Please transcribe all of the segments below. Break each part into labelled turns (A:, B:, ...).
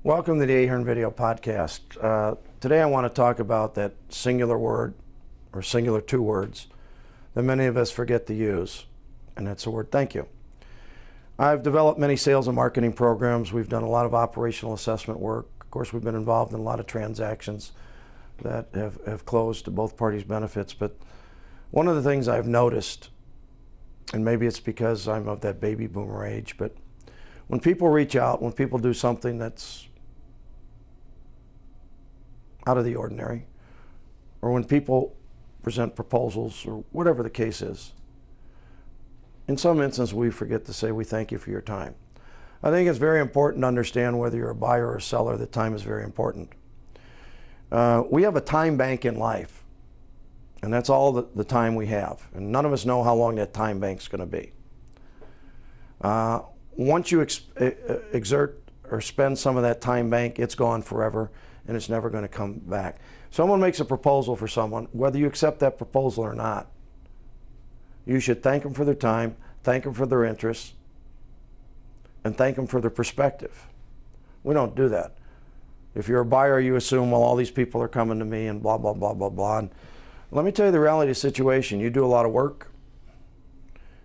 A: Welcome to the Ahern Video Podcast. Today I want to talk about that singular word, or singular two words, that many of us forget to use, and that's the word thank you. I've developed many sales and marketing programs. We've done a lot of operational assessment work. Of course, we've been involved in a lot of transactions that have closed to both parties' benefits. But one of the things I've noticed, and maybe it's because I'm of that baby boomer age, but when people reach out, when people do something that's out of the ordinary, or when people present proposals or whatever the case is, in some instances we forget to say we thank you for your time. I think it's very important to understand whether you're a buyer or a seller that time is very important. We have a time bank in life, and that's all the time we have, and none of us know how long that time bank's going to be. Once you exert or spend some of that time bank, it's gone forever and it's never going to come back. Someone makes a proposal for someone, whether you accept that proposal or not, you should thank them for their time, thank them for their interest, and thank them for their perspective. We don't do that. If you're a buyer, you assume, well, all these people are coming to me and blah, blah, blah, blah, blah. And let me tell you the reality of the situation. You do a lot of work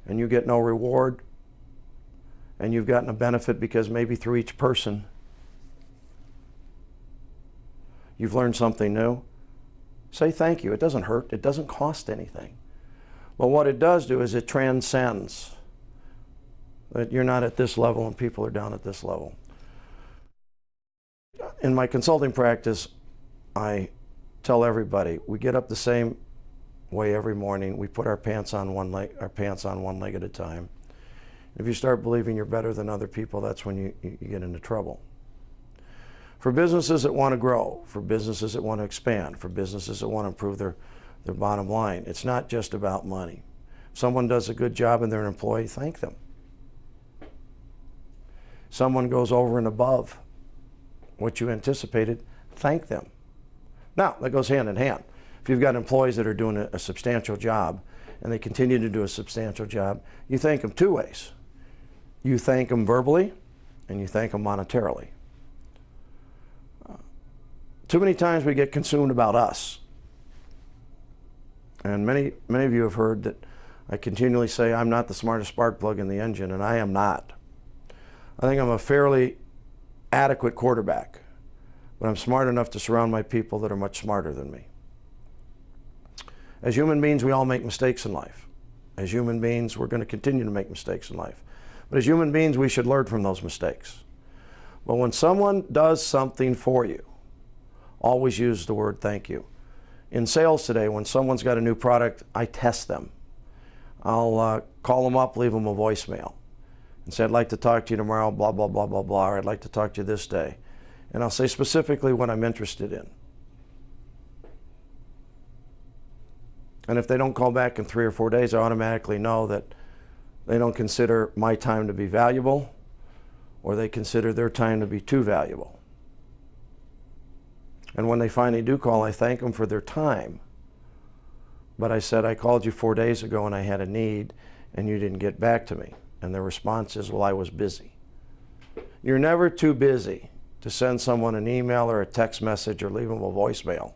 A: and you get no reward, and you've gotten a benefit because maybe through each person you've learned something new. Say thank you. It doesn't hurt. It doesn't cost anything. But what it does do is it transcends that you're not at this level and people are down at this level. In my consulting practice, I tell everybody, we get up the same way every morning. We put our pants on one leg at a time. If you start believing you're better than other people, that's when you get into trouble. For businesses that want to grow, for businesses that want to expand, for businesses that want to improve their bottom line, it's not just about money. If someone does a good job and they're an employee, thank them. Someone goes over and above what you anticipated, thank them. Now, that goes hand in hand. If you've got employees that are doing a substantial job and they continue to do a substantial job, you thank them two ways. You thank them verbally and you thank them monetarily. Too many times we get consumed about us. And many of you have heard that I continually say I'm not the smartest spark plug in the engine, and I am not. I think I'm a fairly adequate quarterback, but I'm smart enough to surround my people that are much smarter than me. As human beings, we all make mistakes in life. As human beings, we're going to continue to make mistakes in life. But as human beings, we should learn from those mistakes. But when someone does something for you, always use the word thank you. In sales today, when someone's got a new product, I test them. I'll call them up, leave them a voicemail, and say, I'd like to talk to you tomorrow, blah, blah, blah, blah, blah, or I'd like to talk to you this day. And I'll say specifically what I'm interested in. And if they don't call back in 3 or 4 days, I automatically know that they don't consider my time to be valuable, or they consider their time to be too valuable. And when they finally do call, I thank them for their time. But I said, I called you 4 days ago and I had a need and you didn't get back to me. And their response is, well, I was busy. You're never too busy to send someone an email or a text message or leave them a voicemail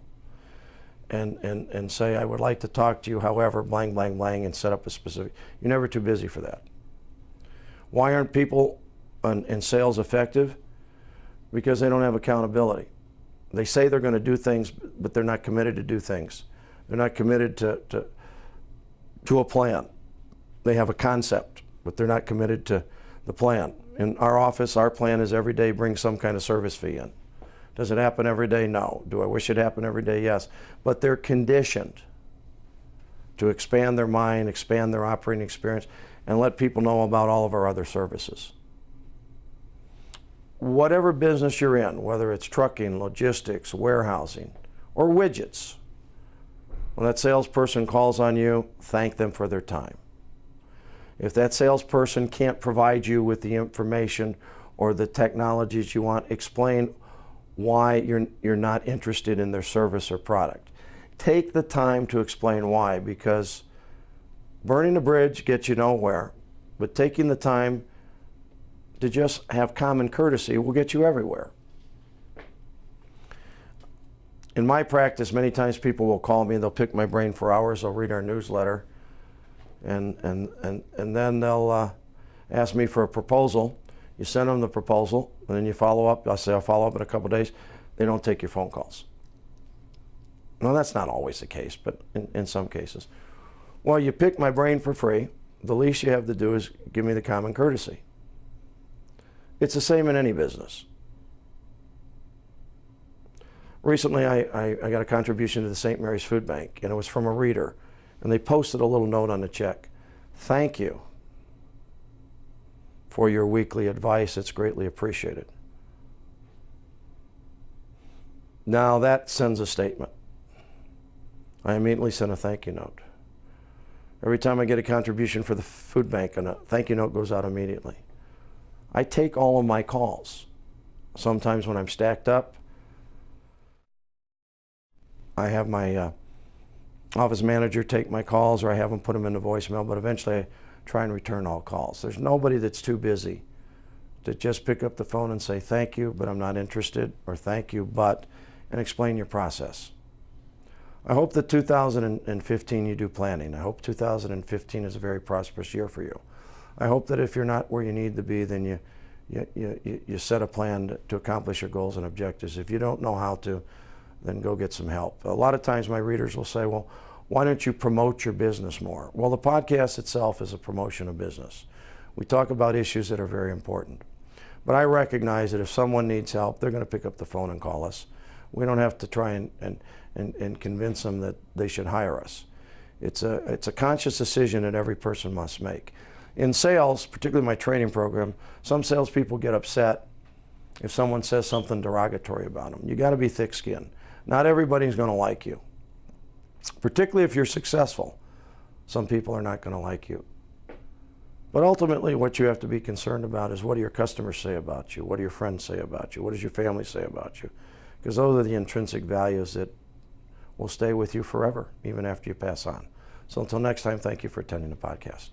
A: and say, I would like to talk to you, however, blang, blang, blang, and set up a specific. You're never too busy for that. Why aren't people in sales effective? Because they don't have accountability. They say they're going to do things, but they're not committed to do things. They're not committed to a plan. They have a concept, but they're not committed to the plan. In our office, our plan is every day bring some kind of service fee in. Does it happen every day? No. Do I wish it happened every day? Yes. But they're conditioned to expand their mind, expand their operating experience, and let people know about all of our other services. Whatever business you're in, whether it's trucking, logistics, warehousing, or widgets, when that salesperson calls on you, thank them for their time. If that salesperson can't provide you with the information or the technologies you want, explain why you're not interested in their service or product. Take the time to explain why, because burning a bridge gets you nowhere, but taking the time to just have common courtesy will get you everywhere. in my practice, many times people will call me and they'll pick my brain for hours. They'll read our newsletter, and then they'll ask me for a proposal. You send them the proposal, and then you follow up. I'll say I'll follow up in a couple of days. They don't take your phone calls. Now, that's not always the case, but in some cases. Well, you pick my brain for free. The least you have to do is give me the common courtesy. It's the same in any business. Recently, I got a contribution to the St. Mary's Food Bank, and it was from a reader, and they posted a little note on the check. Thank you for your weekly advice. It's greatly appreciated. Now that sends a statement. I immediately send a thank you note. Every time I get a contribution for the food bank, a thank you note goes out immediately. I take all of my calls. Sometimes when I'm stacked up, I have my office manager take my calls, or I have them put them in the voicemail, but eventually I try and return all calls. There's nobody that's too busy to just pick up the phone and say thank you, but I'm not interested, or thank you, but, and explain your process. I hope that 2015 you do planning. I hope 2015 is a very prosperous year for you. I hope that if you're not where you need to be, then you set a plan to accomplish your goals and objectives. If you don't know how to, then go get some help. A lot of times my readers will say, well, why don't you promote your business more? Well, the podcast itself is a promotion of business. We talk about issues that are very important. But I recognize that if someone needs help, they're going to pick up the phone and call us. We don't have to try and convince them that they should hire us. It's a conscious decision that every person must make. In sales, particularly my training program, some salespeople get upset if someone says something derogatory about them. You got to be thick-skinned. Not everybody's going to like you. Particularly if you're successful, some people are not going to like you. But ultimately, what you have to be concerned about is, what do your customers say about you? What do your friends say about you? What does your family say about you? Because those are the intrinsic values that will stay with you forever, even after you pass on. So until next time, thank you for attending the podcast.